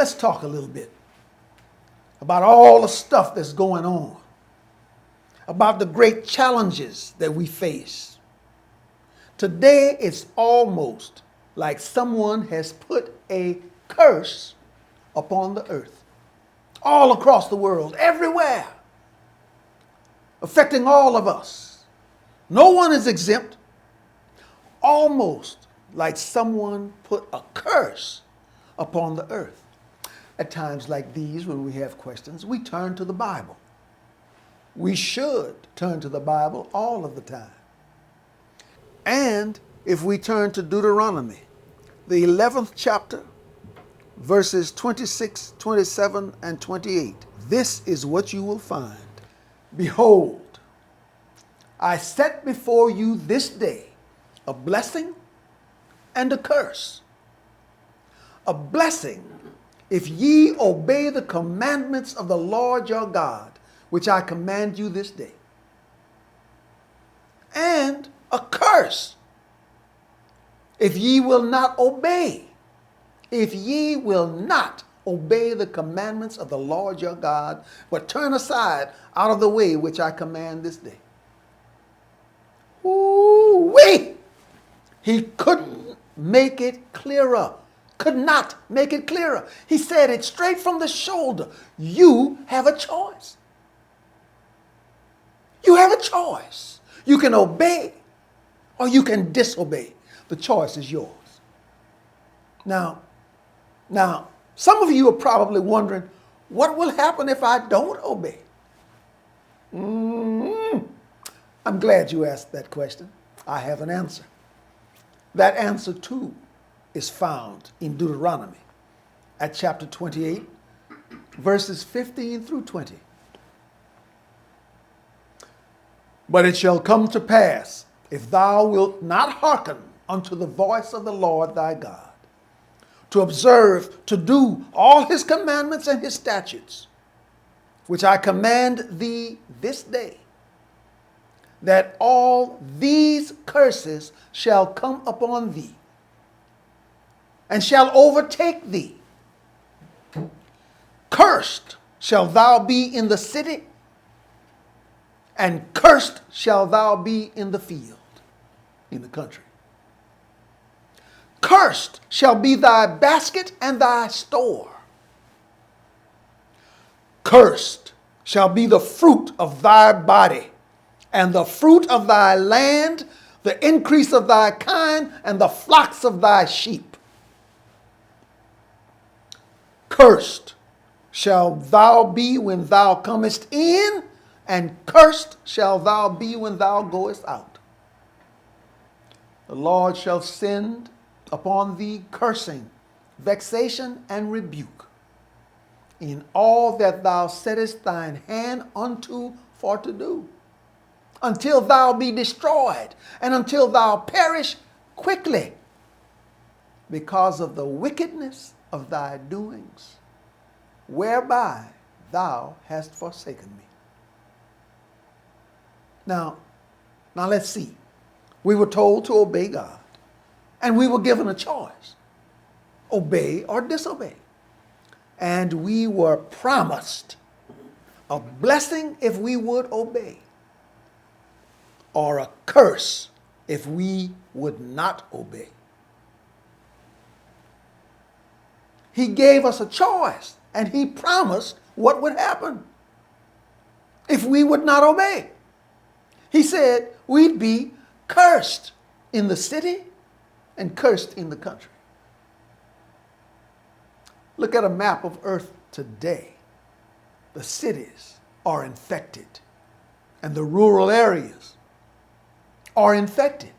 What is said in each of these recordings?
let's talk a little bit about all the stuff that's going on, about the great challenges that we face. Today, it's almost like someone has put a curse upon the earth, all across the world, everywhere, affecting all of us. No one is exempt. Almost like someone put a curse upon the earth. At times like these, when we have questions, we turn to the Bible. We should turn to the Bible all of the time. And if we turn to Deuteronomy, the 11th chapter, verses 26, 27, and 28, this is what you will find. Behold, I set before you this day a blessing and a curse. A blessing if ye obey the commandments of the Lord your God, which I command you this day. And a curse if ye will not obey. If ye will not obey the commandments of the Lord your God, but turn aside out of the way which I command this day. Ooh-wee! He couldn't make it clearer. Could not make it clearer. He said it straight from the shoulder. You have a choice. You have a choice. You can obey or you can disobey. The choice is yours. Now, some of you are probably wondering, what will happen if I don't obey? I'm glad you asked that question. I have an answer. That answer, too, is found in Deuteronomy at chapter 28, verses 15 through 20. But it shall come to pass, if thou wilt not hearken unto the voice of the Lord thy God, to observe, to do all his commandments and his statutes, which I command thee this day, that all these curses shall come upon thee, and shall overtake thee. Cursed shalt thou be in the city, and cursed shalt thou be in the field, in the country. Cursed shall be thy basket and thy store. Cursed shall be the fruit of thy body, and the fruit of thy land, the increase of thy kind, and the flocks of thy sheep. Cursed shall thou be when thou comest in, and cursed shall thou be when thou goest out. The Lord shall send upon thee cursing, vexation, and rebuke in all that thou settest thine hand unto for to do, until thou be destroyed, and until thou perish quickly, because of the wickedness of thy doings, whereby thou hast forsaken me. Now let's see. We were told to obey God, and we were given a choice, obey or disobey. And we were promised a blessing if we would obey, or a curse if we would not obey. He gave us a choice, and he promised what would happen if we would not obey. He said we'd be cursed in the city and cursed in the country. Look at a map of earth today. The cities are infected, and the rural areas are infected.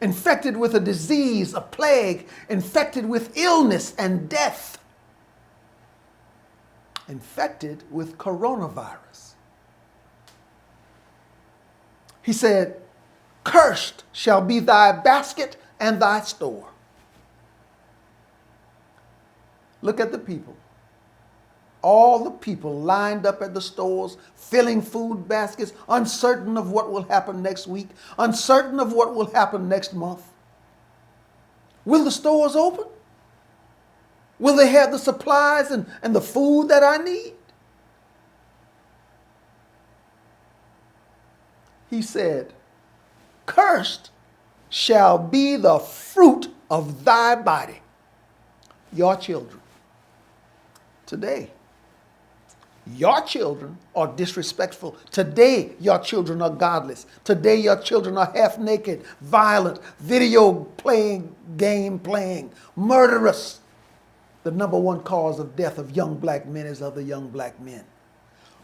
Infected with a disease, a plague, infected with illness and death, infected with coronavirus. He said, cursed shall be thy basket and thy store. Look at the people. All the people lined up at the stores, filling food baskets, uncertain of what will happen next week, uncertain of what will happen next month. Will the stores open? Will they have the supplies and the food that I need? He said, cursed shall be the fruit of thy body, your children. Today, your children are disrespectful. Today, your children are godless. Today, your children are half naked, violent, video playing, game playing, murderous. The number one cause of death of young black men is other young black men.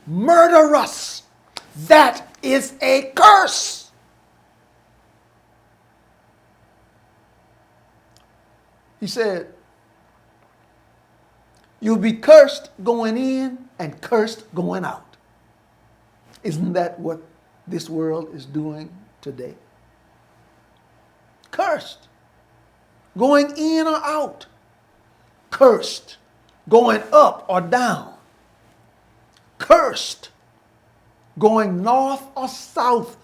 Murderous. That is a curse. He said, you'll be cursed going in and cursed going out. Isn't that what this world is doing today? Cursed. Going in or out. Cursed. Going up or down. Cursed. Going north or south.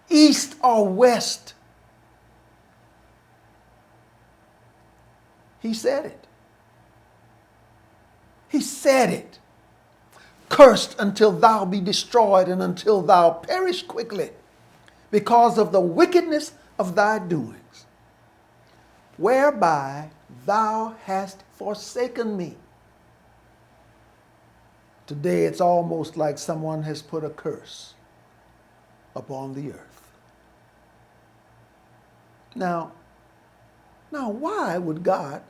East or west. He said it. He said it. Cursed until thou be destroyed and until thou perish quickly because of the wickedness of thy doings, whereby thou hast forsaken me. Today it's almost like someone has put a curse upon the earth. Now why would God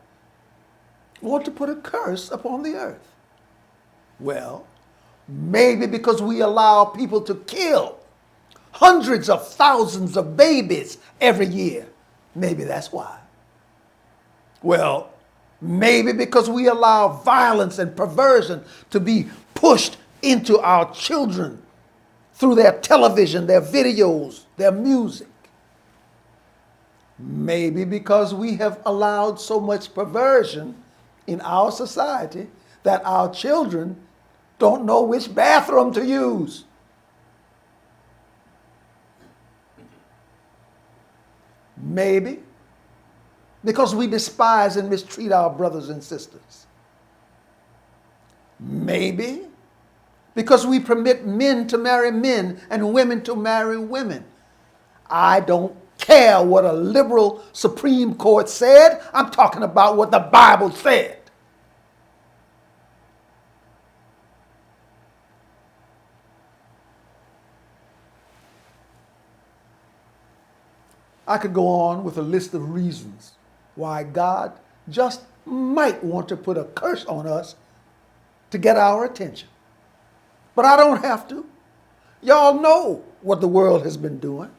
want to put a curse upon the earth? Well, maybe because we allow people to kill hundreds of thousands of babies every year. Maybe that's why. Well, maybe because we allow violence and perversion to be pushed into our children through their television, their videos, their music. Maybe because we have allowed so much perversion in our society that our children don't know which bathroom to use. Maybe because we despise and mistreat our brothers and sisters. Maybe because we permit men to marry men and women to marry women. I don't care what a liberal Supreme Court said. I'm talking about what the Bible said. I could go on with a list of reasons why God just might want to put a curse on us to get our attention. But I don't have to. Y'all know what the world has been doing.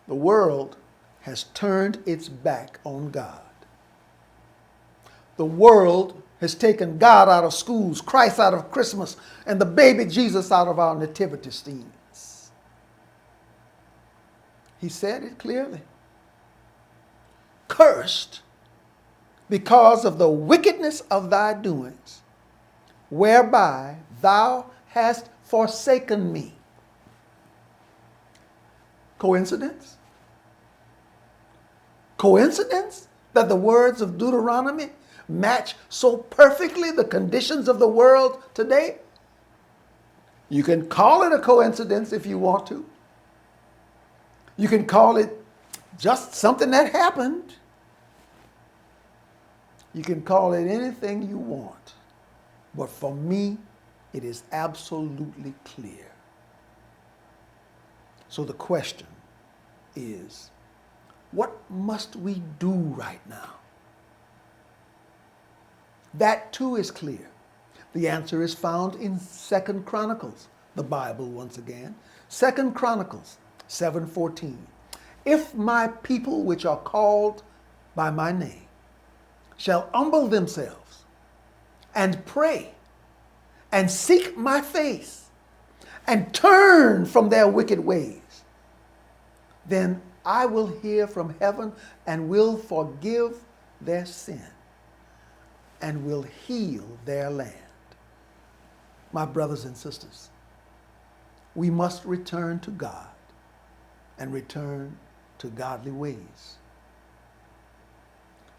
The world has turned its back on God. The world has taken God out of schools, Christ out of Christmas, and the baby Jesus out of our nativity scenes. He said it clearly. Cursed because of the wickedness of thy doings, whereby thou hast forsaken me. Coincidence? Coincidence that the words of Deuteronomy match so perfectly the conditions of the world today? You can call it a coincidence if you want to. You can call it just something that happened. You can call it anything you want. But for me, it is absolutely clear. So the question is, what must we do right now? That too is clear. The answer is found in 2 Chronicles, the Bible once again. 2 Chronicles 7:14. If my people which are called by my name shall humble themselves and pray and seek my face and turn from their wicked ways, then I will hear from heaven and will forgive their sin and will heal their land. My brothers and sisters, we must return to God and return to godly ways.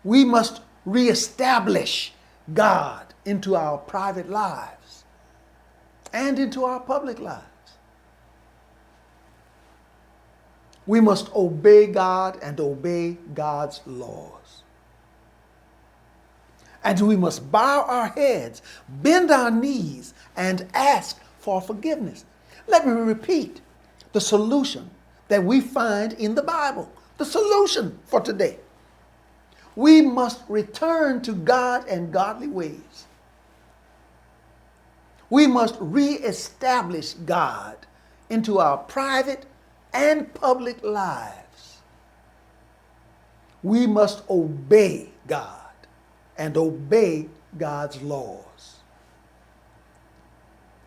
We must reestablish God into our private lives and into our public lives. We must obey God and obey God's laws. And we must bow our heads, bend our knees, and ask for forgiveness. Let me repeat the solution that we find in the Bible. The solution for today. We must return to God and godly ways. We must reestablish God into our private and public lives. We must obey God and obey God's laws.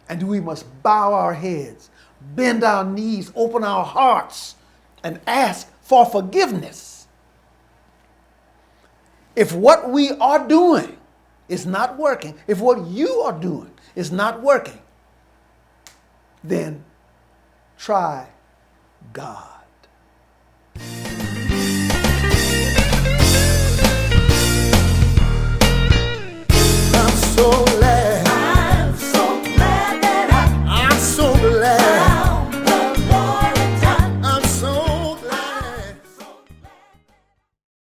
And we must bow our heads, bend our knees, open our hearts, and ask for forgiveness. If what we are doing is not working, if what you are doing is not working, then try God. I'm so